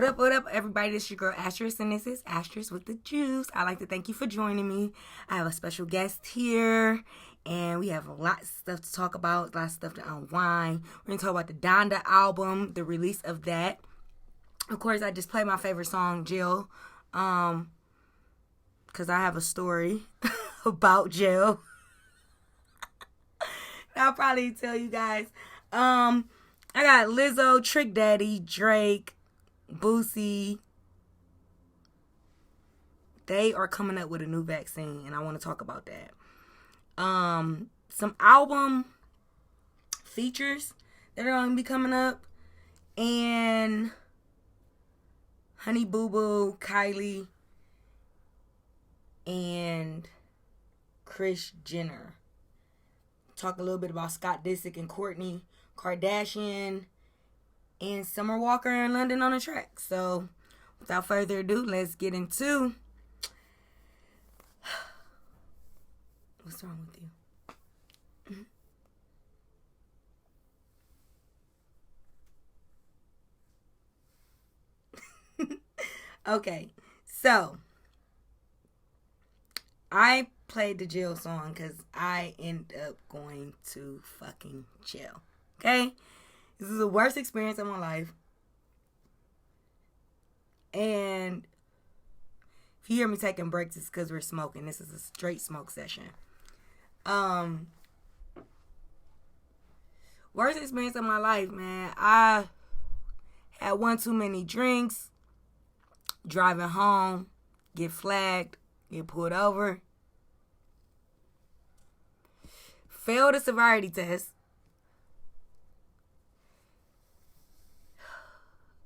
What up, everybody? This is your girl, Asterisk, and this is Asterisk with the Juice. I'd like to thank you for joining me. I have a special guest here, and we have a lot of stuff to talk about, a lot of stuff to unwind. We're going to talk about the Donda album, the release of that. Of course, I just played my favorite song, Jill, because I have a story about Jill. I'll probably tell you guys. I got Lizzo, Trick Daddy, Drake, Boosie. They are coming up with a new vaccine, and I want to talk about that. Some album features that are going to be coming up, and Honey Boo Boo, Kylie, and Kris Jenner. Talk a little bit about Scott Disick and Kourtney Kardashian, and Summer Walker in London on the track. So, without further ado, let's get into... What's wrong with you? Okay, so I played the Jill song because I end up going to fucking jail. Okay? This is the worst experience of my life. And if you hear me taking breaks, it's because we're smoking. This is a straight smoke session. Worst experience of my life, man. I had one too many drinks, driving home, get flagged, get pulled over, failed a sobriety test,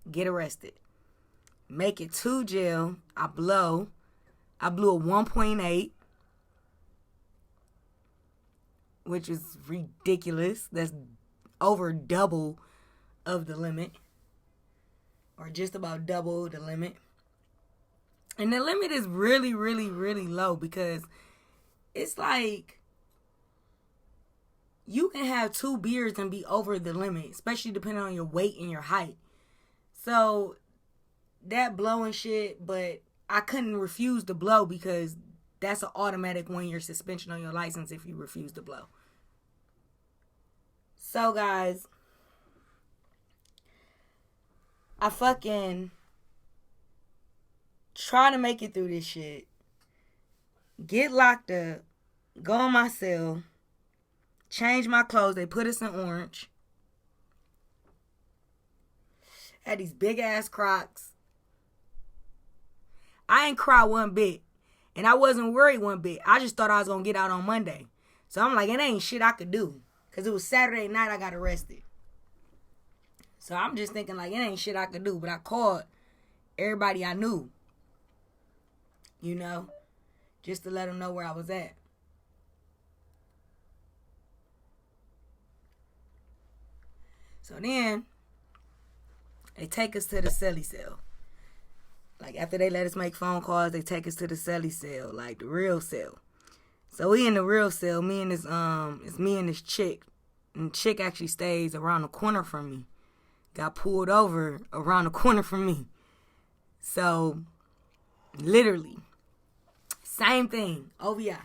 get arrested, make it to jail. I blew a 1.8, which is ridiculous. That's over double of the limit, or just about double the limit. And the limit is really, really, really low, because it's like you can have 2 beers and be over the limit, especially depending on your weight and your height. So that blowing shit, but I couldn't refuse to blow because that's an automatic 1-year suspension on your license if you refuse to blow. So guys, I fucking try to make it through this shit, get locked up, go on my cell, change my clothes, they put us in orange, had these big ass Crocs. I ain't cried one bit, and I wasn't worried one bit. I just thought I was gonna get out on Monday. So I'm like, it ain't shit I could do, because it was Saturday night I got arrested. So I'm just thinking like, it ain't shit I could do. But I called everybody I knew, you know, just to let them know where I was at. So then they take us to the celly cell. Like, after they let us make phone calls, they take us to the celly cell, like the real cell. So we in the real cell, me and this it's me and this chick. And the chick actually stays around the corner from me. Got pulled over around the corner from me. So, literally, same thing, OVI.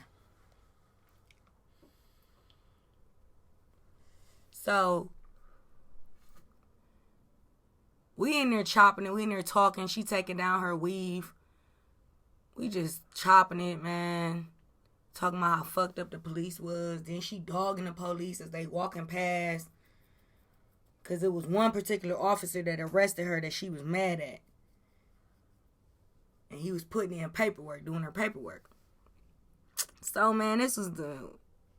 So, we in there chopping it. We in there talking. She taking down her weave. We just chopping it, man. Talking about how fucked up the police was. Then she dogging the police as they walking past. Because it was one particular officer that arrested her that she was mad at. And he was putting in paperwork, doing her paperwork. So, man, this was the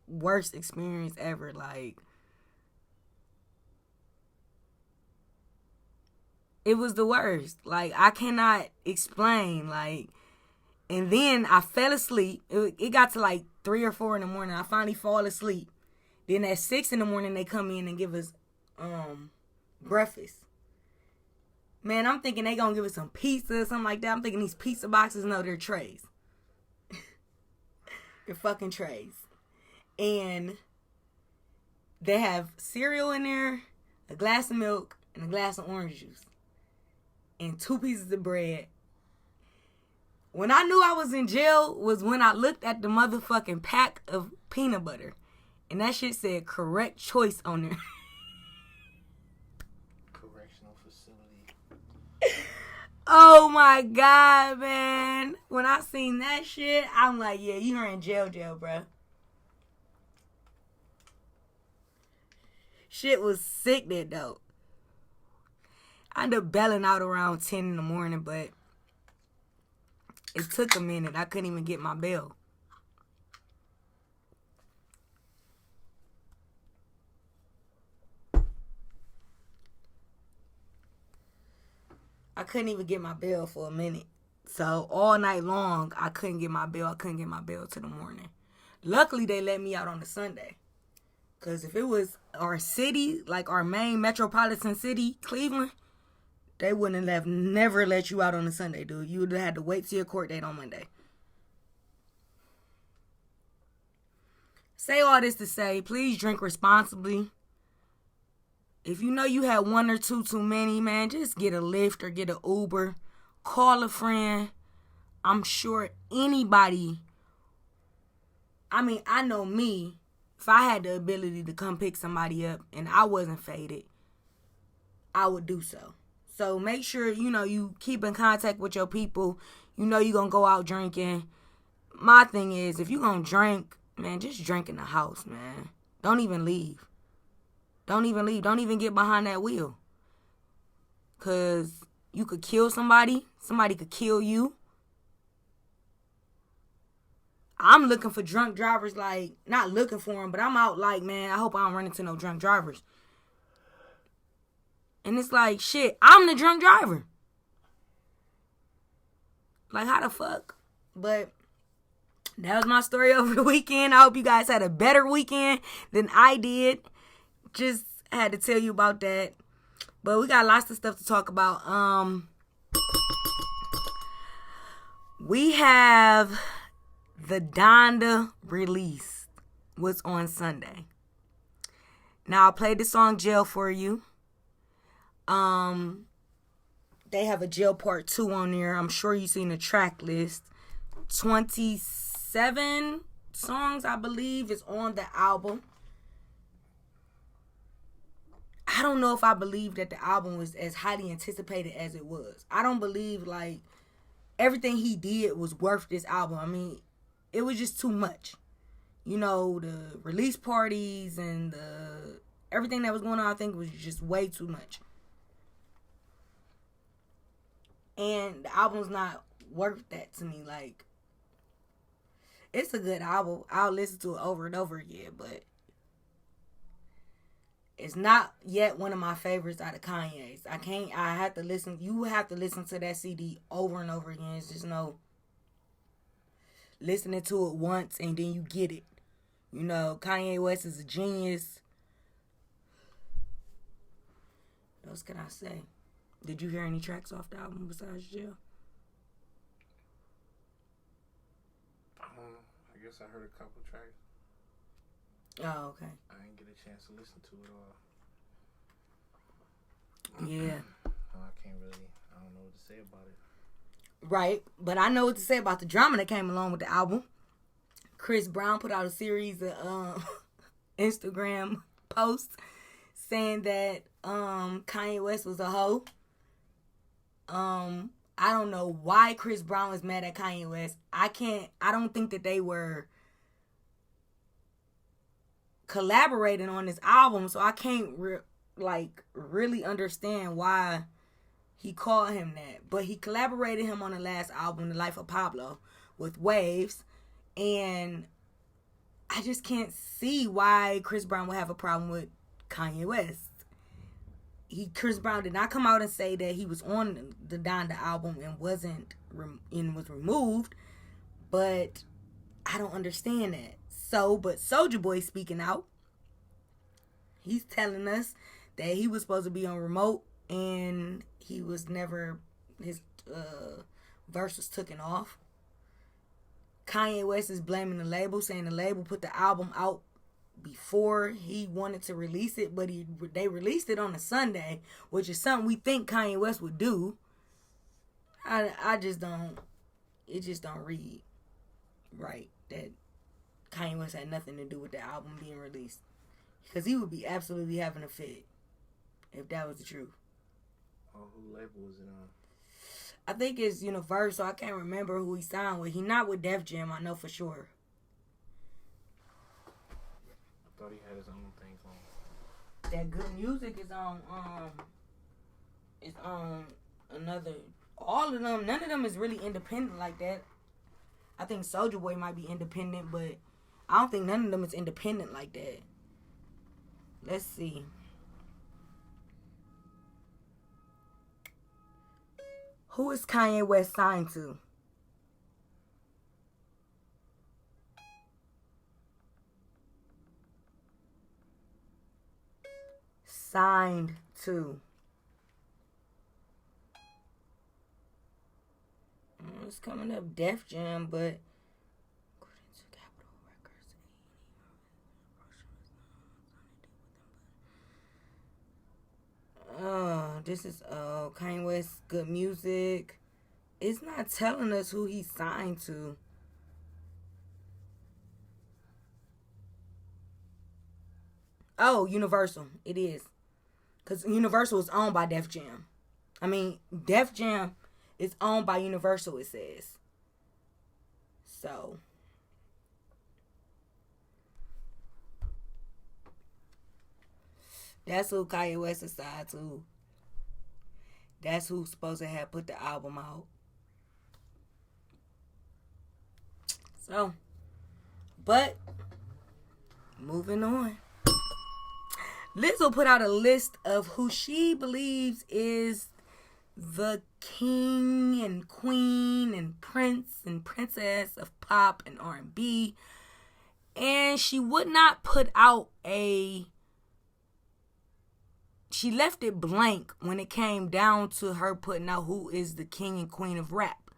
worst experience ever. Like, it was the worst. Like, I cannot explain. Like, and then I fell asleep. It got to like 3 or 4 in the morning. I finally fall asleep. Then at 6 in the morning, they come in and give us breakfast. Man, I'm thinking they gonna give us some pizza or something like that. I'm thinking these pizza boxes, no, they're trays. They're fucking trays. And they have cereal in there, a glass of milk, and a glass of orange juice. and 2 pieces of bread. When I knew I was in jail was when I looked at the motherfucking pack of peanut butter. And that shit said correct choice on there. Correctional facility. Oh my God, man. When I seen that shit, I'm like, yeah, you are in jail, bro. Shit was sickening, though. I ended up bailing out around 10 in the morning, but it took a minute. I couldn't even get my bail. I couldn't even get my bail for a minute. So all night long, I couldn't get my bail. I couldn't get my bail till the morning. Luckily, they let me out on a Sunday. Because if it was our city, like our main metropolitan city, Cleveland, they wouldn't have never let you out on a Sunday, dude. You would have had to wait till your court date on Monday. Say all this to say, please drink responsibly. If you know you had 1 or 2 too many, man, just get a Lyft or get an Uber. Call a friend. I'm sure anybody, I know me, if I had the ability to come pick somebody up and I wasn't faded, I would do so. So make sure, you keep in contact with your people. You know you're going to go out drinking. My thing is, if you're going to drink, man, just drink in the house, man. Don't even leave. Don't even leave. Don't even get behind that wheel. Because you could kill somebody. Somebody could kill you. I'm looking for drunk drivers, like, not looking for them, but I'm out like, man, I hope I don't run into no drunk drivers. And it's like, shit, I'm the drunk driver. Like, how the fuck? But that was my story over the weekend. I hope you guys had a better weekend than I did. Just had to tell you about that. But we got lots of stuff to talk about. We have the Donda release was on Sunday. Now, I'll play the song Jail for you. They have a Jail Part 2 on there. I'm sure you've seen the track list. 27 songs, I believe, is on the album. I don't know if I believe that the album was as highly anticipated as it was. I don't believe, like, everything he did was worth this album. It was just too much. The release parties and everything that was going on, I think, was just way too much. And the album's not worth that to me. Like, it's a good album. I'll listen to it over and over again, but it's not yet one of my favorites out of Kanye's. You have to listen to that CD over and over again. It's just listening to it once and then you get it. Kanye West is a genius. What else can I say? Did you hear any tracks off the album besides Jail? I guess I heard a couple tracks. Oh, okay. I didn't get a chance to listen to it all. Yeah. I don't know what to say about it. Right, but I know what to say about the drama that came along with the album. Chris Brown put out a series of Instagram posts saying that Kanye West was a hoe. I don't know why Chris Brown was mad at Kanye West. I don't think that they were collaborating on this album, so I can't really understand why he called him that. But he collaborated him on the last album, The Life of Pablo, with Waves, and I just can't see why Chris Brown would have a problem with Kanye West. Chris Brown did not come out and say that he was on the Donda album and was removed, but I don't understand that. But Soulja Boy speaking out, he's telling us that he was supposed to be on remote and he was never, his verse was taken off. Kanye West is blaming the label, saying the label put the album out before he wanted to release it, but they released it on a Sunday, which is something we think Kanye West would do. I just don't. It just don't read right that Kanye West had nothing to do with the album being released, because he would be absolutely having a fit if that was the truth. Oh, who label was it on? I think it's Universal. I can't remember who he signed with. He not with Def Jam, I know for sure. I thought he had his own things on. That Good Music is on another. All of them, none of them is really independent like that. I think Soulja Boy might be independent, but I don't think none of them is independent like that. Let's see. Who is Kanye West signed to? Signed to. It's coming up Def Jam, but according to Capitol Records, this is Kanye West Good Music. It's not telling us who he signed to. Oh, Universal. It is. Because Universal is owned by Def Jam. I mean, Def Jam is owned by Universal, it says. So. That's who Kanye West is signed to. That's who's supposed to have put the album out. So. But. Moving on. Lizzo put out a list of who she believes is the king and queen and prince and princess of pop and R&B. And she would not put out she left it blank when it came down to her putting out who is the king and queen of rap.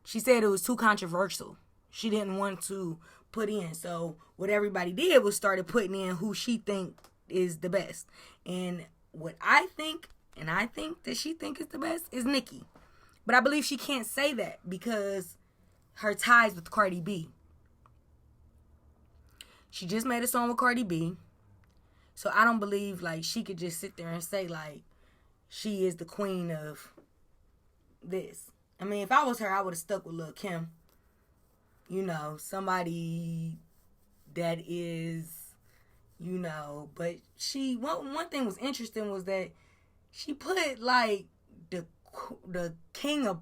She said it was too controversial. She didn't want to put in. So what everybody did was started putting in who she think is the best. And what I think, and I think that she think is the best, is Nicki. But I believe she can't say that because her ties with Cardi B. She just made a song with Cardi B. So I don't believe like she could just sit there and say like she is the queen of this. I mean, if I was her, I would have stuck with Lil' Kim. Somebody that is, but she, one thing was interesting was that she put like the king of,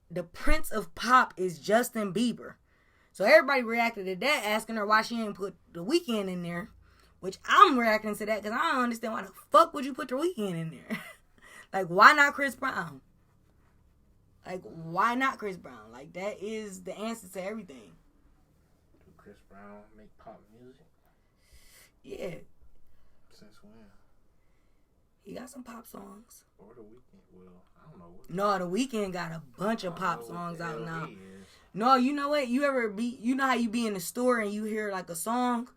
the prince of pop is Justin Bieber. So everybody reacted to that, asking her why she ain't put The Weeknd in there. Which I'm reacting to that because I don't understand why the fuck would you put The Weeknd in there? Like, why not Chris Brown? Like, why not Chris Brown? Like, that is the answer to everything. Do Chris Brown make pop music? Yeah. Since when? He got some pop songs. Or The Weeknd? Well, I don't know. No, The Weeknd got a bunch of pop songs out now. Is. No, you know what? You know how you be in the store and you hear like a song?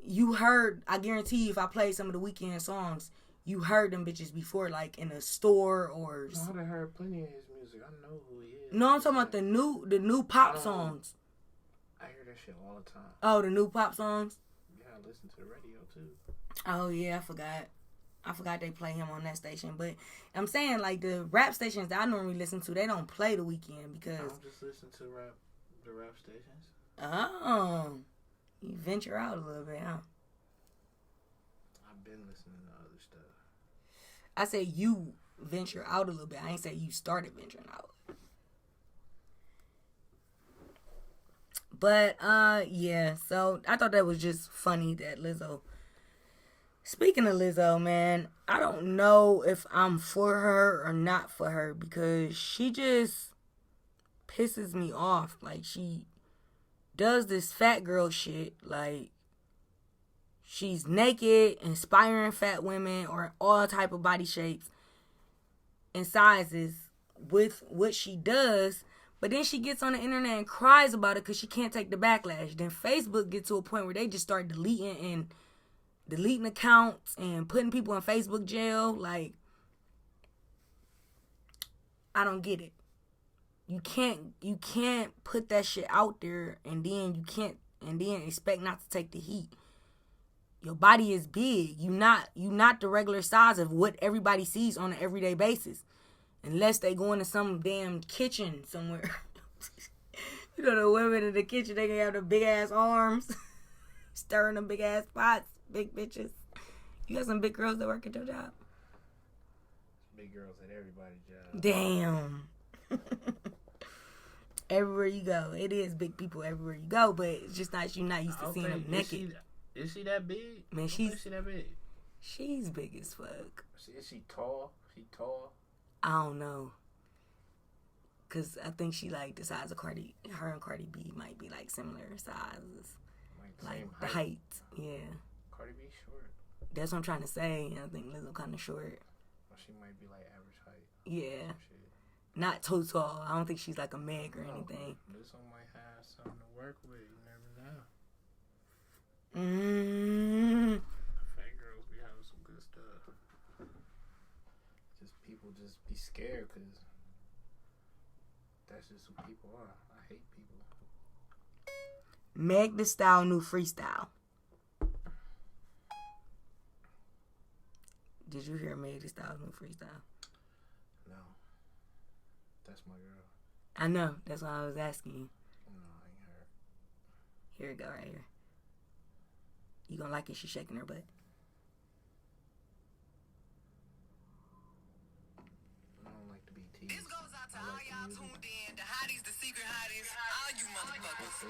You heard, I guarantee you, if I played some of The Weeknd songs, you heard them bitches before, like in a store or. No, I heard plenty of his music. I know who he is. No, I'm talking about the new pop songs. I hear that shit all the time. Oh, the new pop songs? Yeah, I listen to the radio too. Oh yeah, I forgot they play him on that station. But I'm saying like the rap stations that I normally listen to, they don't play The Weeknd because. I don't just listen to the rap stations. Oh. You venture out a little bit, huh? I've been listening to other stuff. I said you venture out a little bit. I ain't say you started venturing out. But, yeah. So, I thought that was just funny that Lizzo. Speaking of Lizzo, man, I don't know if I'm for her or not for her because she just pisses me off. Like, she does this fat girl shit, like she's naked, inspiring fat women or all type of body shapes and sizes with what she does, but then she gets on the internet and cries about it because she can't take the backlash. Then Facebook gets to a point where they just start deleting accounts and putting people in Facebook jail. Like, I don't get it. You can't put that shit out there and then expect not to take the heat. Your body is big. You not the regular size of what everybody sees on an everyday basis. Unless they go into some damn kitchen somewhere. You know, the women in the kitchen, they can have the big ass arms. Stirring them big ass pots. Big bitches. You got some big girls that work at your job? Big girls at everybody's job. Damn. Everywhere you go. It is big people everywhere you go, but it's just not, you're not used to seeing them naked. Is she that big? Man, is she that big? She's big as fuck. Is she tall? I don't know. Cause I think she like the size of Cardi. Her and Cardi B might be like similar sizes. Like the height. Yeah. Cardi B short. That's what I'm trying to say. I think Lizzo kind of short. Well, she might be like average height. Yeah. Not too tall. I don't think she's like a Meg or anything. Lizzo might have something to work with. You never know. Fat girls be having some good stuff. Just people just be scared because that's just who people are. I hate people. Meg Thee Stallion new freestyle. Did you hear Meg Thee Stallion new freestyle? No. That's my girl. I know. That's why I was asking you. No, I ain't heard. Here we go, right here. You gonna like it? She's shaking her butt. I don't like to be teased. This goes out to all y'all tuned in, the hotties, the secret hotties, all you motherfuckers.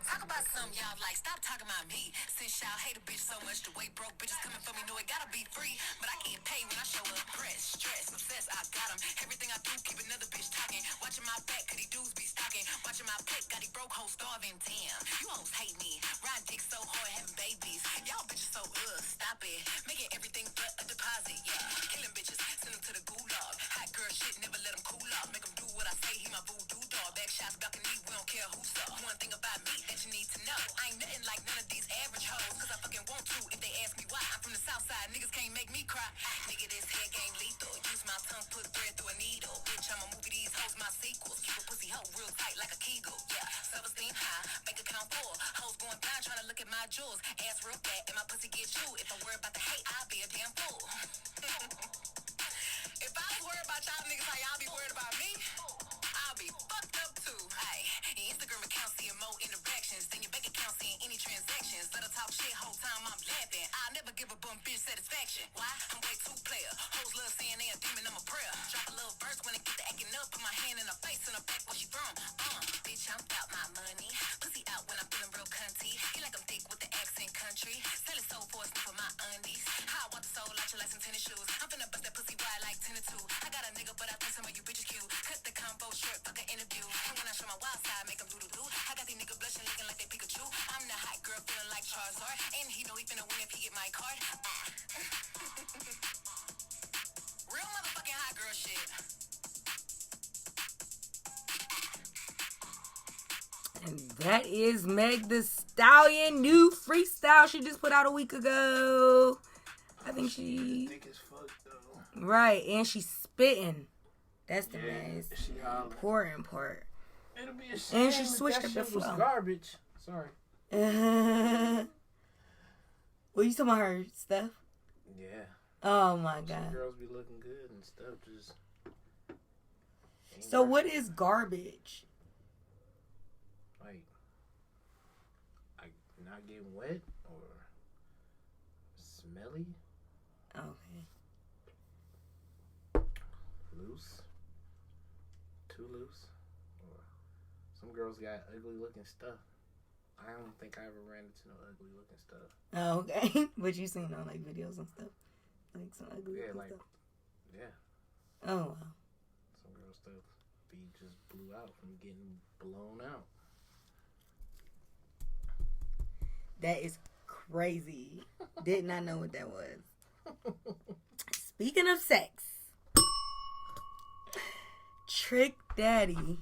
Talk about something y'all like. Stop talking about me. Since y'all hate a bitch so much, the way broke bitches coming for me know it gotta be free. But I can't pay when I show up. Press, stress, obsessed, I got 'em. Everything I do, keep another bitch talking. Watching my back, cause these dudes be stalking. Watching my pet, got these broke hoes starving. Damn, you hoes hate me. Riding dick so hard, having babies. Y'all bitches so stop it. Making everything but a deposit, yeah. Killing bitches, send them to the gulag. Hot girl shit, never let them cool off. Make them do what I say, he my voodoo dog. Back shots, balcony, we don't care who saw. One thing about me that you need to know. I ain't nothing like none of these average hoes. Cause I fucking want to if they ask me why. I'm from the south side, niggas can't make me cry. Nigga, this head game lethal. Use my tongue, put thread through a needle. Bitch, I'm a movie, these hoes my sequels. Keep a pussy hoe real tight like a kegel. Yeah, self-esteem high, bank account full. Hoes going blind trying to look at my jewels. Ass real fat and my pussy get you. If I'm worried about the hate, I'll be a damn fool. If I was worried about y'all niggas, how y'all be worried about me? I'll be fucked up too. Aye, your Instagram account seeing more interactions than your bank account seeing any transactions. Let her talk shit whole time I'm laughing. I'll never give a bum bitch satisfaction. Why? I'm way too player. Hoes love saying they a demon, I'm a prayer. Drop a little verse when it get to acting up. Put my hand in her face and her back where she from. Bitch, I'm out my money. Pussy out when I'm feeling real cunty. He like I'm thick with the accent country. Sell it so for a sniff of my undies. How I want the soul out you like some tennis shoes. I'm finna bust that pussy wide like 10 to 2. I got a nigga, but I think some of you bitches cute. Cut the combo short, fuck an interview. And when I show my wild side, make them do-do-do. I got these niggas blushing, looking like they Pikachu. I'm the hot girl feeling like Charizard. And he know he finna win if he get my card. Real motherfucking hot girl shit. And that is Meg Thee Stallion new freestyle she just put out a week ago. I think she thick as fuck though. Right, and she's spitting. That's the most important part. It'll be a shame and she switched up the flow. flow. Garbage. Sorry. Well, you talking about her stuff? Yeah. Oh my god. Some girls be looking good and stuff. Just. So what is garbage? Like not getting wet or smelly. Okay. Loose. Too loose. Or some girls got ugly looking stuff. I don't think I ever ran into no ugly looking stuff. Oh, okay. But you seen on like videos and stuff? Like some ugly looking stuff? Yeah. Oh wow. Some girls stuff be just blew out from getting blown out. That is crazy. Did not know what that was. Speaking of sex, Trick Daddy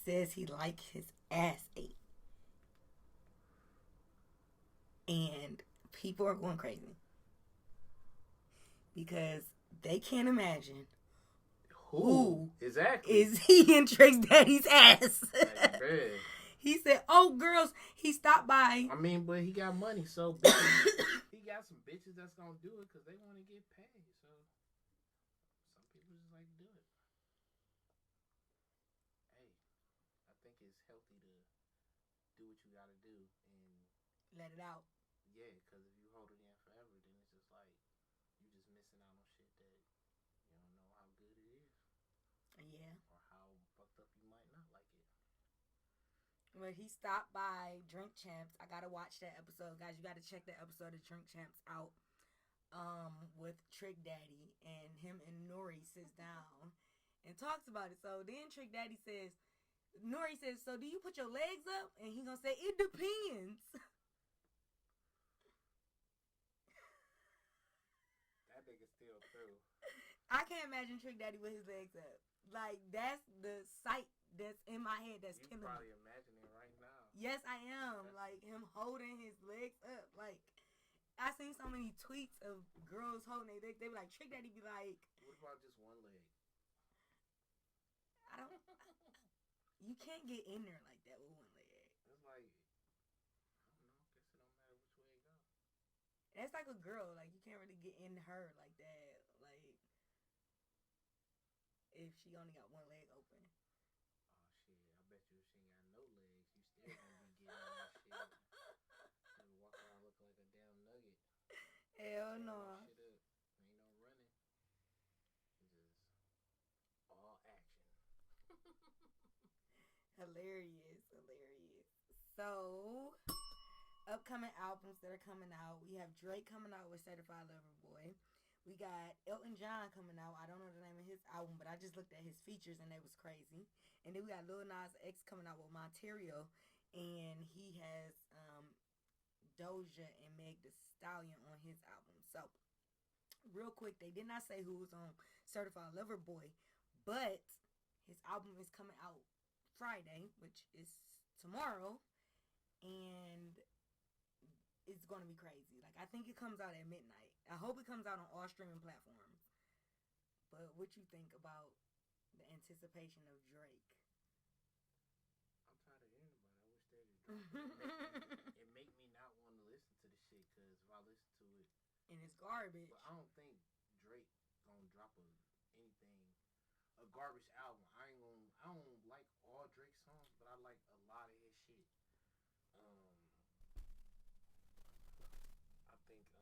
says he like his ass ate. And people are going crazy because they can't imagine who exactly is he in Trick's daddy's ass. like, man. He said, "Oh, girls." He stopped by. I mean, but he got money, so bitches, he got some bitches that's gonna do it because they want to get paid. So some people just like to do it. Hey, I think it's healthy to do what you gotta do and Let it out. yeah, because if you hold it in forever, then it's just like you just missing out on shit that you don't know how good it is. Yeah. Or how fucked up you might not like it. Well, he stopped by Drink Champs. I gotta watch that episode, guys. You gotta check that episode of Drink Champs out. With Trick Daddy, and him and Nori sits down and talks about it. So then Trick Daddy says, Nori says, "So do you put your legs up?" And he gonna say, "It depends." That nigga still through. I can't imagine Trick Daddy with his legs up. Like, that's the sight that's in my head that's killing me. You probably imagining it right now. Yes, I am. Like, him holding his legs up. Like, I seen so many tweets of girls holding their legs. They be like, Trick Daddy be like, what about just one leg? I don't. You can't get in there like that with one leg. It's like, I don't know. Guess it don't matter which way it goes. That's like a girl. Like, you can't really get in her like that. Like, if she only got one leg open. Oh shit! I bet you if she ain't got no legs, you still gonna be getting that shit. You walk around looking like a damn nugget. Hell no. Shit up. Ain't no running. Just all action. Hilarious. So, upcoming albums that are coming out. We have Drake coming out with Certified Lover Boy. We got Elton John coming out. I don't know the name of his album, but I just looked at his features and they was crazy. And then we got Lil Nas X coming out with Monterio, and he has Doja and Meg Thee Stallion on his album. So, real quick, they did not say who was on Certified Lover Boy, but his album is coming out Friday, which is tomorrow, and it's going to be crazy. Like, I think it comes out at midnight. I hope it comes out on all streaming platforms. But what you think about the anticipation of Drake? I'm tired of hearing about it. I wish they did. It make me not want to listen to the shit because if I listen to it, and it's garbage. But I don't think Drake gonna drop a garbage album. I don't like all Drake songs, but I like a lot of his shit. I think he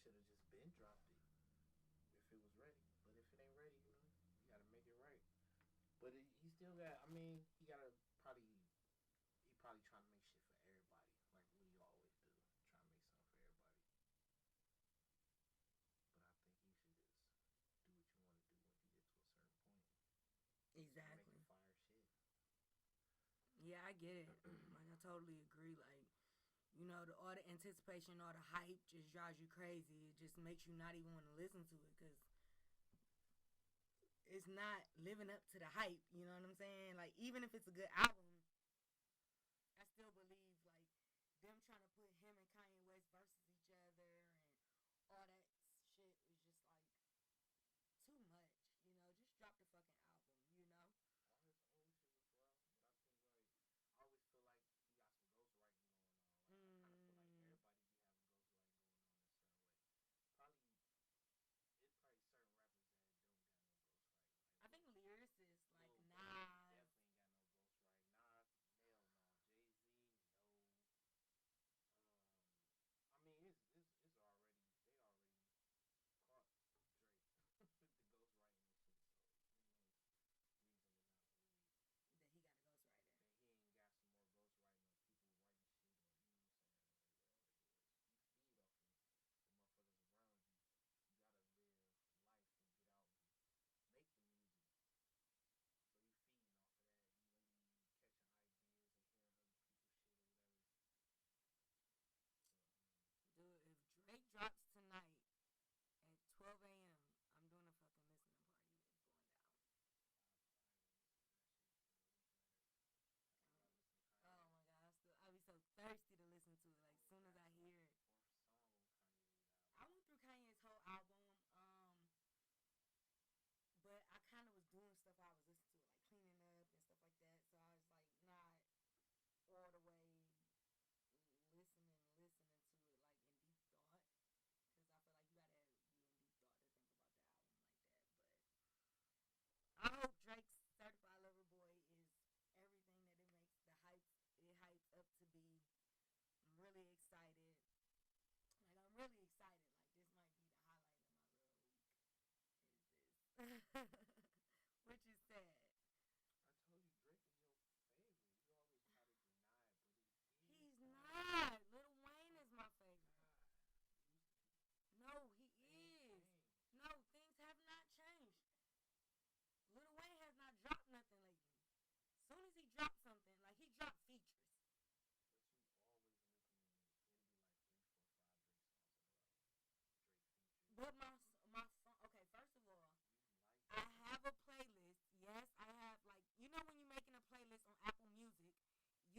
should have just been dropped it if it was ready. But if it ain't ready, you gotta make it right. But he still got. I mean, he probably trying to make shit for everybody, like what he always do, try to make something for everybody. But I think you should just do what you want to do once you get to a certain point. Exactly. Make fire shit. Yeah, I get it. Like, I totally agree. Like, all the anticipation, all the hype just drives you crazy. It just makes you not even want to listen to it because it's not living up to the hype. You know what I'm saying? Like, even if it's a good album, I still believe, like, them trying to put him and Kanye West versus each other and all that shit is just, like, too much. Just drop the fucking album, All his old shit was raw, but I think I always feel like he got some ghostwriting going on. Like, I kind of feel like everybody be having ghostwriting going on in a certain way. It's probably certain rappers that don't got no ghostwriting. I think lyricists like Lil Nas definitely ain't got no ghostwriting. Nas, hell no. Jay-Z, no. I mean, it's already they already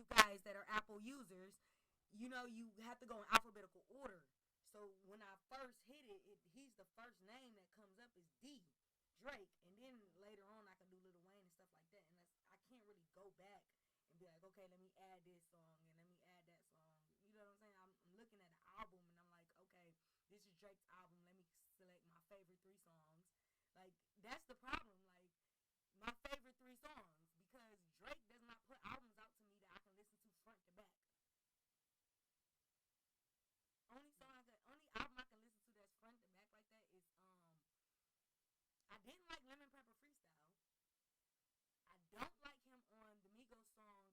guys that are Apple users, you know, you have to go in alphabetical order. So when I first hit it, he's the first name that comes up is D, Drake, and then later on I can do Lil Wayne and stuff like that. And I can't really go back and be like, okay, let me add this song and let me add that song. You know what I'm saying? I'm looking at the album and I'm like, okay, this is Drake's album. Let me select my favorite 3 songs. Like, that's the problem. Like, my favorite 3 songs, because Drake does not put albums out to me that I can listen to front to back. Only album I can listen to that's front to back like that is I didn't like Lemon Pepper Freestyle. I don't like him on the Migos song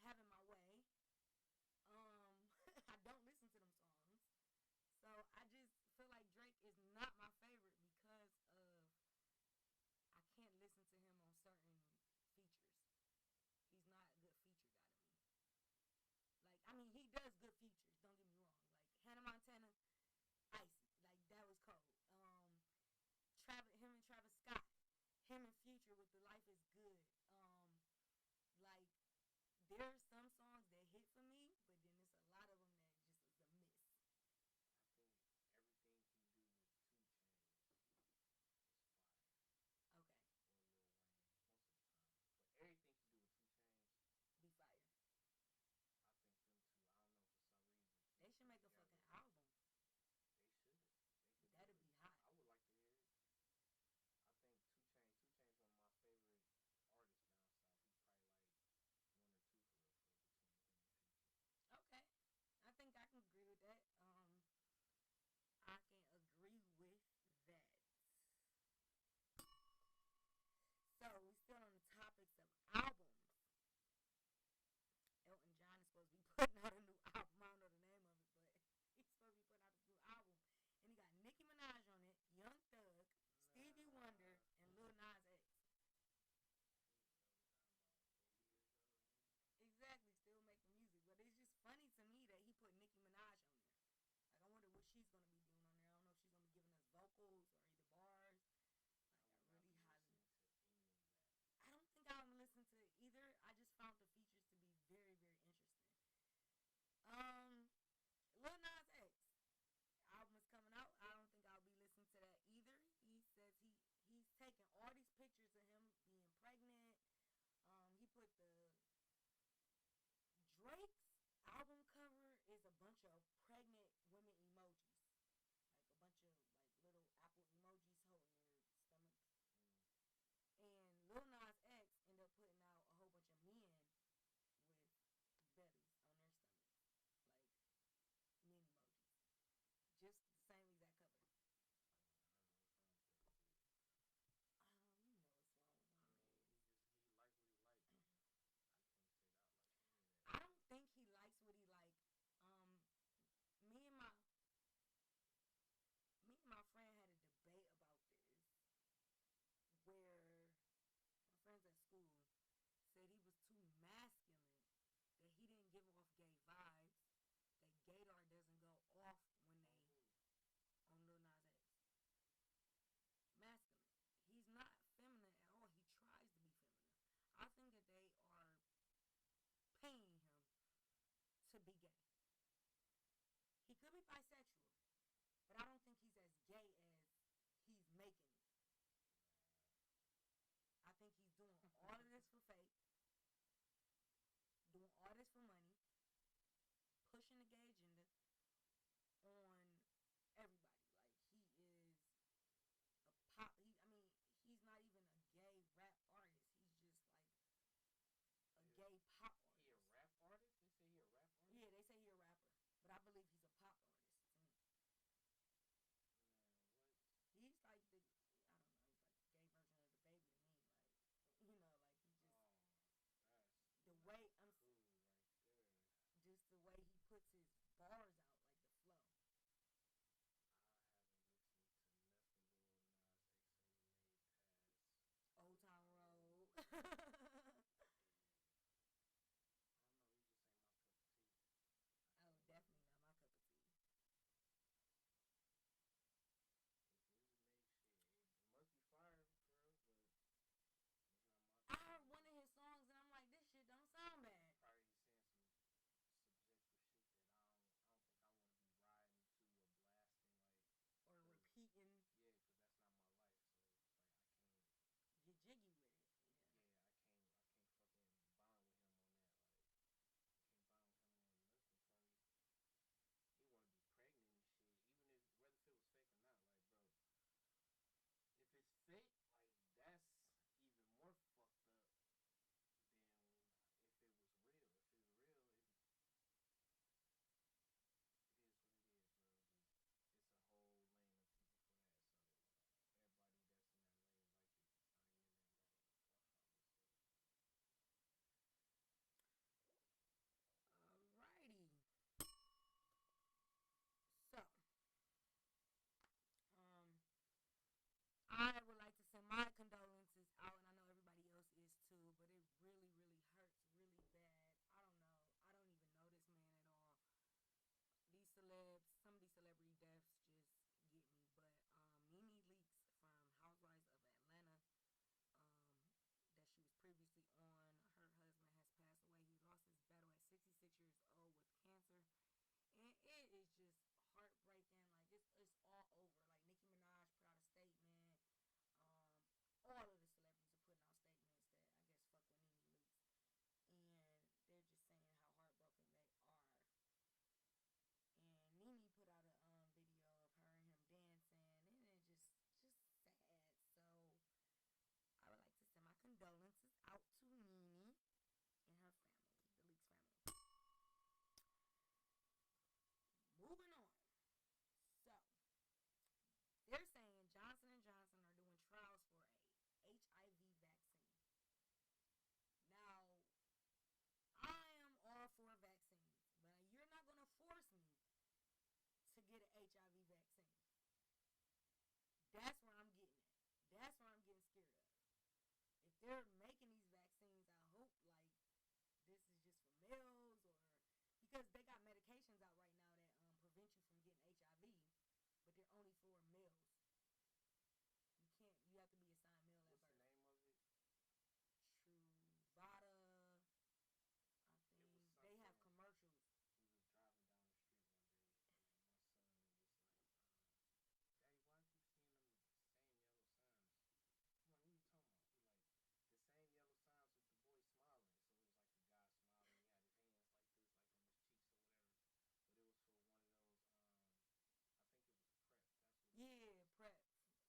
Having My Way. I don't listen to them songs. So I just feel like Drake is not my favorite because of I can't listen to him on certain features. He's not a good feature guy to me. Like, I mean, he does good features, don't get me wrong. Like Hannah Montana, Icy, like that was cold. Him and Travis Scott, him and Future with The Life Is Good. Like, there are some songs that hit for me, but then there's a lot of them that just is a miss. I think everything he do with 2 Chainz is fire. Okay. Or Lil Wayne, most of the time. But everything he do with 2 Chainz, Be fire. I think them 2. I don't know, for some reason. They should make a fucking album. They should. They could. That'd be hot. I would like to hear it. I think 2 Chainz. 2 Chainz one of my favorite artists down south. He's probably like 1 or 2 for real, between him and Future. Okay. I think I can agree with that. I can agree with that. So, we still on the topics of albums. Elton John is supposed to be putting out a new album. I don't know the name of it, but he's supposed to be putting out his new album. And he got Nicki Minaj on it, Young Thug, Stevie Wonder, and Lil Nas X. Exactly, still making music. But it's just funny to me that he put Nicki Minaj on there. Like, I wonder what she's going to be doing on there. I don't know if she's going to be giving us vocals or either bars. Like, I really highly... I don't think I'm listening to either. I just found the features to be very, very interesting. Lil Nas X album is coming out. I don't think I'll be listening to that either. He says he's taking all these pictures of him being pregnant. He put the Drake's album cover is a bunch of pregnant women emojis, like a bunch of like little apple emojis holding their stomachs. And Lil Nas X ended up putting out a whole bunch of men with bellies on their stomachs, like men emojis, just the same exact cover. You know what's wrong with him. I mean, he like what he like, man. I can't say that I like any of that. I don't think he likes what he like. Me and my friend had a debate about this, where my friends at school said he was too masculine, that he didn't give off gay vibes, that gaydar doesn't go off when they on Lil Nas X. Masculine. He's not feminine at all. He tries to be feminine. I think that they are paying him to be gay. He could be bisexual, but I don't think he's as gay as he's making it. I think he's doing all of this for fake, doing all this for money, pushing the gay agenda on everybody. Like, he is a pop. He's not even a gay rap artist. He's just like a gay pop artist. He a rap artist? They say he a rap artist? Yeah, they say he a rapper, but I believe he's a pop artist to me. Man, what? He's like the, I don't know, he's like the gay version of the Baby to me. Like, you know, like he just that's the way cool right there. Just the way he puts his bars out, like the flow. I haven't listened to nothing Lil Nas X ain't made past Old Town Road. I don't know, he just ain't my cup of tea. Oh, definitely not my cup of tea. His music made shit. It must be fire, girl, but it's not my cup. I heard one of his songs and I'm like, this shit don't sound for males. You can't. You have to be assigned male at What's birth. the name of it? Truvada. I It was think they have something. commercials. We was driving down the street one day, and my son was like, "Daddy, why I keep seeing them same yellow signs?" I'm like, "What are you talking about?" He like, "The same yellow signs with the boy smiling." So it was like a guy smiling. He had his hands like this, like on his cheeks or whatever. But it was for one of those. I think it was prep. That's what it Yeah, was. prep. And I Prep. was just like,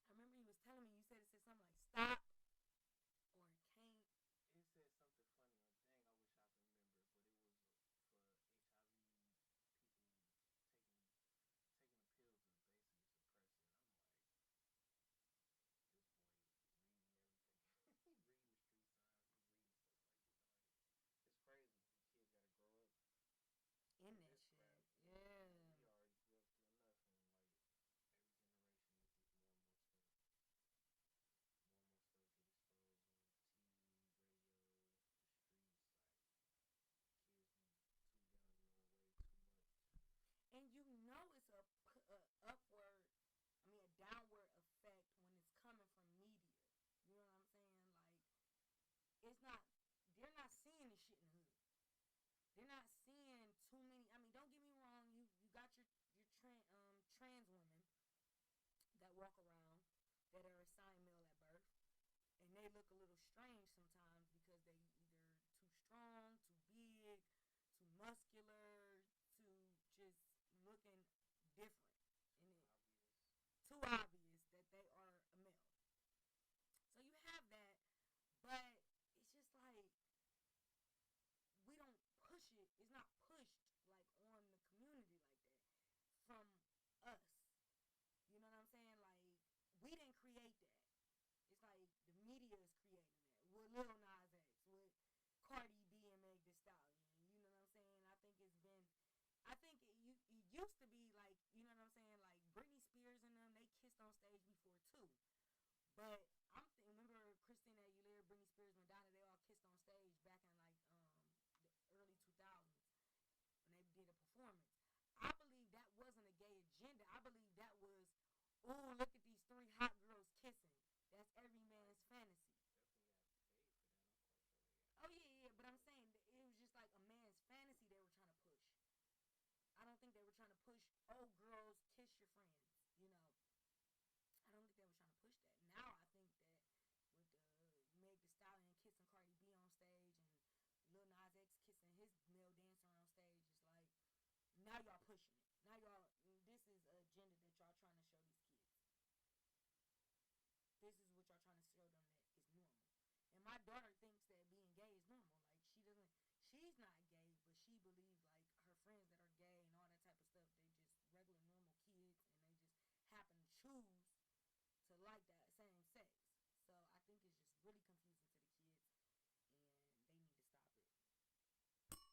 I HIV. didn't even know what to tell him for real. I'm like, "Can you read it?" He's like, "Yeah." And damn, what did the sign say? It said something funny. I remember he was telling me. You said it said something like stop or can't. It said something funny. Dang, I wish I could remember. But it was for HIV people taking taking the pills to basically suppress it. And I'm like, this boy reading everything. He reading the street signs. He reading stuff like it's crazy. These kids got to grow up In through that this crap. shit. And we Yeah. already grew up through enough. And like every generation, it's just more and more stuff. More and more stuff get exposed on TV, radio, the streets. Like kids be too young knowing way too much. And you know it's a upward, I mean a downward effect when it's coming from media. You know what I'm saying? Like it's not. They're not seeing the shit in the hood. They're not seeing too many. I mean, don't get me wrong. You got your trans women that walk around that are assigned male at birth, and they look a little strange sometimes because they either too strong, too big, too muscular, too just looking different, Too and it obvious. too obvious that they are a male. So you have that, but it's just like we don't push it. It's not pushed like on the community like that from us. You know what I'm saying? Like we didn't create that. It's like the media is creating that with Lil Nas X, with Cardi B and Meg Thee Stallion. You know what I'm saying? I think it's been. I think it used to be like, you know what I'm saying, like Britney Spears and them, they kissed on stage before too. But remember Christina Aguilera, Britney Spears, Madonna, they all kissed on stage back in like the early 2000s when they did a performance. I believe that wasn't a gay agenda. I believe that was, oh, look at these three hot girls kissing. That's every man's fantasy. Definitely got paid for that. I'm quite sure they got Oh paid. yeah, but I'm saying it was just like a man's fantasy they were trying to push. I don't think they were trying to push, oh, girls, kiss your friends. You know, I don't think they were trying to push that. Now I think that with Meg Thee Stallion kissing Cardi B on stage and Lil Nas X kissing his male dancer on stage, it's like now y'all pushing it. Now y'all, this is an agenda that y'all trying to show these kids. This is what y'all trying to show them that is normal. And my daughter thinks that being gay is normal. Like she's not gay, but she believes like her friends that are gay and all that type of stuff, they just regular normal kids and they just happen to choose to like that same sex. So I think it's just really confusing to the kids and they need to stop it.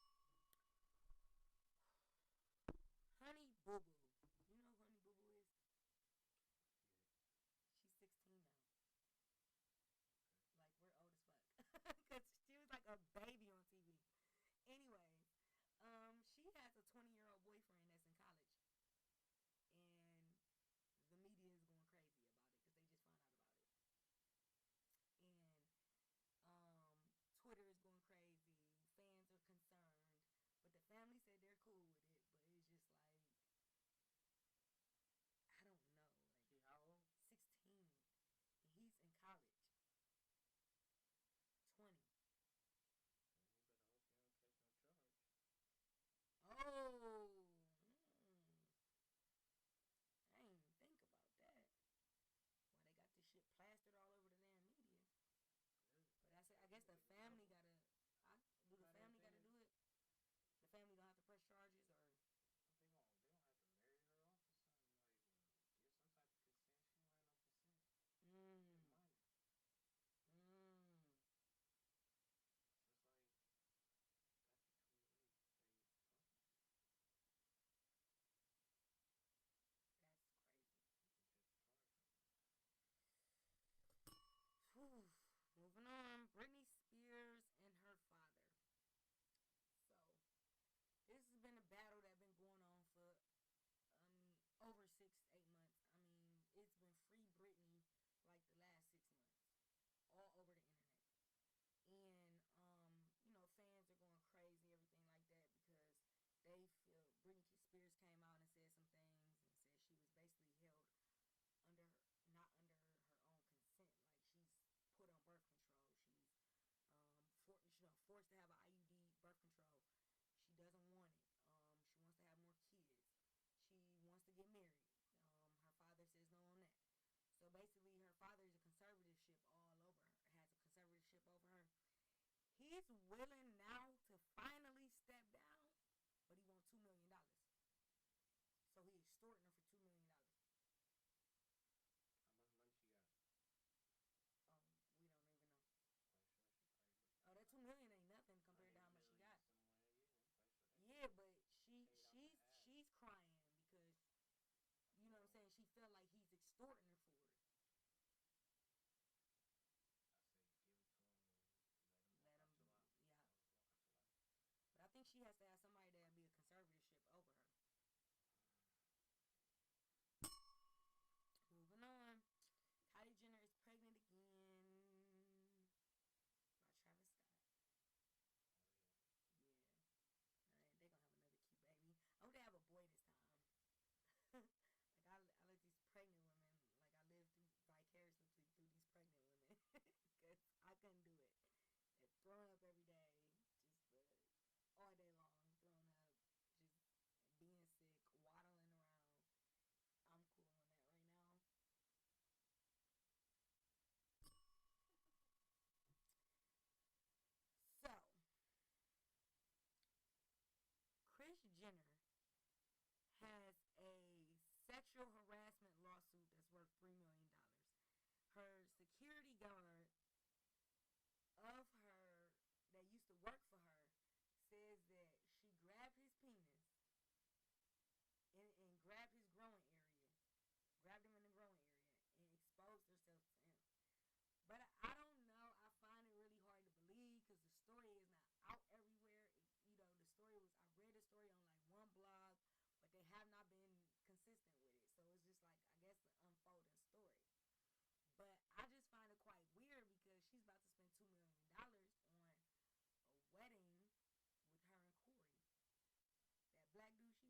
Honey Boo Boo. You know who Honey Boo Boo is? Yeah. She's 16 now. Okay. Like, we're old as fuck. Because she was like a baby on TV. Anyways, she has a 20-year-old boyfriend that's in college. And the media is going crazy about it because they just found out about it. And he's willing now to finally step down, but he wants $2 million. So he extorting her for $2 million. How much money she got? We don't even know. Quite sure she probably looking. Oh, that $2 million ain't nothing compared to how much she got. Somewhere, yeah, I'm quite sure. Yeah, but she's crying because, you know what I'm saying, she felt like he's extorting her for it. I say give it to him and let him walk out your life. Yeah. Walk out your life. But I think she has to have somebody that'll be a conservatorship over her. Moving on. Kylie Jenner is pregnant again by Travis Scott. Oh, really? Yeah. Alright, they're gonna have another cute baby. I hope they have a boy this time. Like, I like these pregnant women. Like, I live vicariously through these pregnant women. Because I couldn't do it. They're throwing up every day. Just all day long. Throwing up. Just being sick. Waddling around. I'm cool on that right now. So, Kris Jenner has a sexual harassment lawsuit that's worth $3 million. Her security guard of her that used to work for her says that she grabbed his penis and grabbed his growing area, grabbed him in the growing area, and exposed herself to him. But I don't know. I find it really hard to believe because the story is not out everywhere. You know, I read the story on like one blog, but they have not been consistent with it. So it's just like, I guess, the unfolding story. But I just find it quite weird because she's about to spend $2 million on a wedding with her and Corey. That black dude she with, she about to marry him.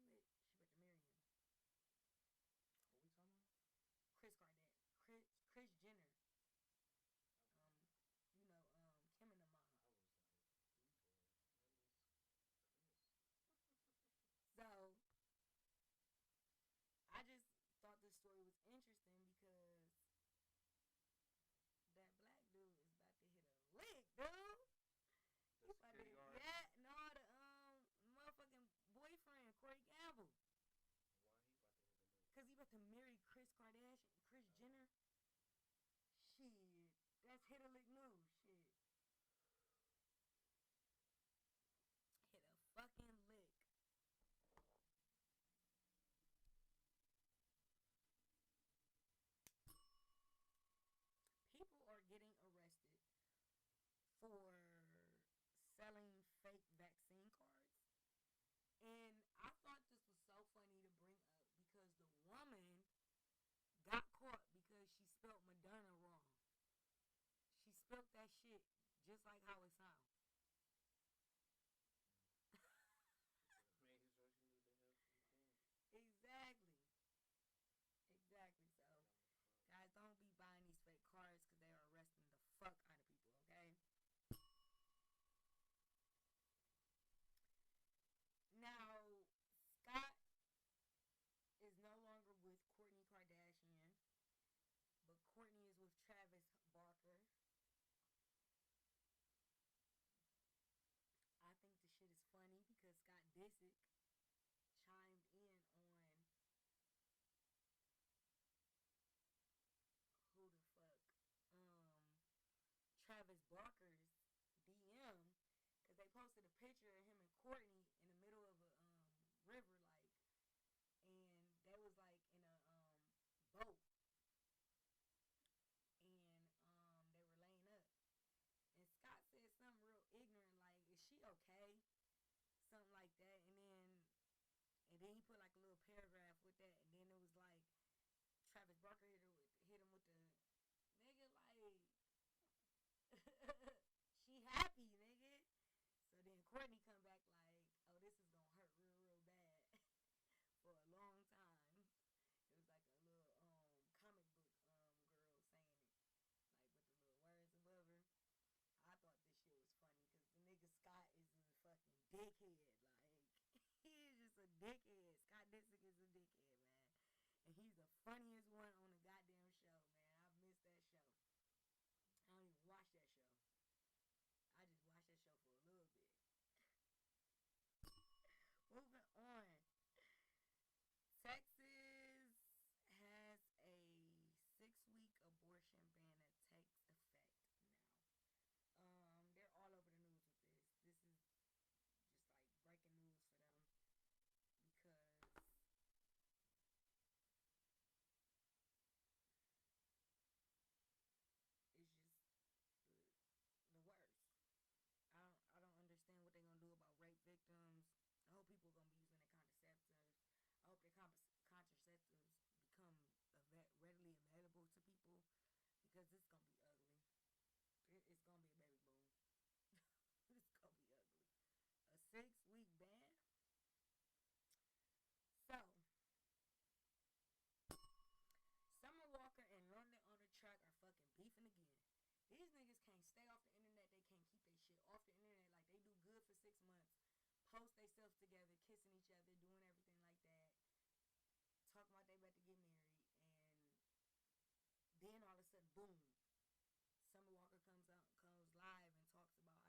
Who we talking about? Kris Jenner. You know, Kim and the mom. I was like, who the hell is Kris? So, I just thought this story was interesting because that black dude is about to hit a lick, dude. The security guard? The motherfucking boyfriend, Corey Gamble. Why he about to hit a lick? Because he about to marry Kris Jenner. Shit. That's hit a lick news. Shit. Hit a fucking lick. People are getting arrested for selling fake vaccine cards. And I thought this was so funny to bring up because the woman got caught because she spelled Moderna wrong. She spelled that shit just like how it sounds. Making sure she knew the hell she was doing. Exactly. So, guys, don't be buying these fake cards because they are arresting the fuck out of people, okay? Now, Scott is no longer with Kourtney Kardashian, but Kourtney is with Travis Barker. I think the shit is funny because Scott Disick chimed in on who the fuck Travis Barker's DM because they posted a picture of him and Kourtney in the middle of a river, like, and they was like in a boat, and they were laying up. And Scott said something real ignorant, like, is she okay? Something like that. And then he put like a little paragraph with that. And then it was like, Travis Barker hit him with the, nigga, like, she happy, nigga. So then Kourtney come back like, oh, this is gonna hurt real bad for a long time. It was like a little comic book girl saying it, like with the little words above her. I thought this shit was funny because the nigga Scott is a fucking dickhead. Like, he is just a dickhead. Scott Disick is a dickhead, man. And he's the funniest one on the goddamn show, man. I've missed that show. I don't even watch that show. I just watch that show because it's gonna be ugly. It's gonna be a baby boom. It's gonna be ugly. A 6-week ban. So, Summer Walker and London on the track are fucking beefing again. These niggas can't stay off the internet. They can't keep their shit off the internet. Like, they do good for 6 months. Post themselves together, kissing each other, doing everything like that. Talking about they about to get married. And then all of a sudden, boom. Summer Walker comes live and talks about how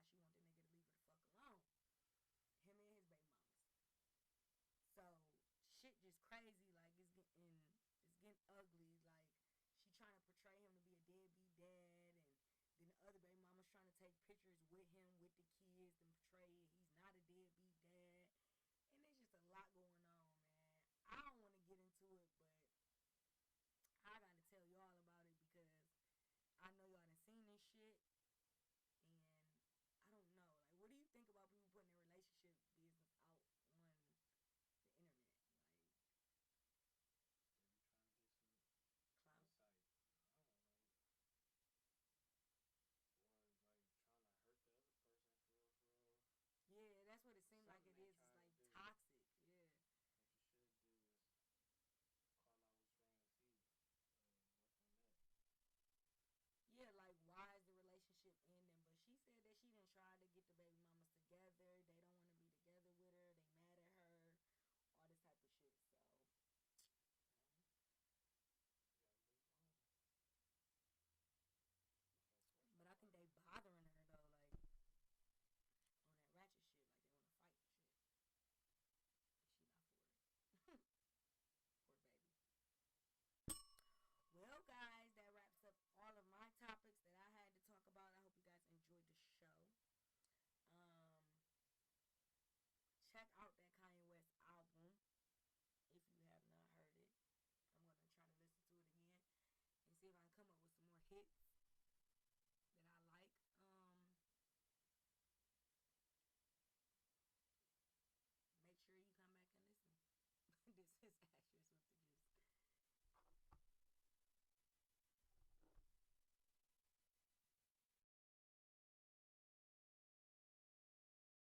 she want the nigga to leave her the fuck alone. Him and his baby mamas. So, shit just crazy. Like, it's getting ugly. Like, she trying to portray him to be a deadbeat dad, and then the other baby mama's trying to take pictures with him, with the kids, and portray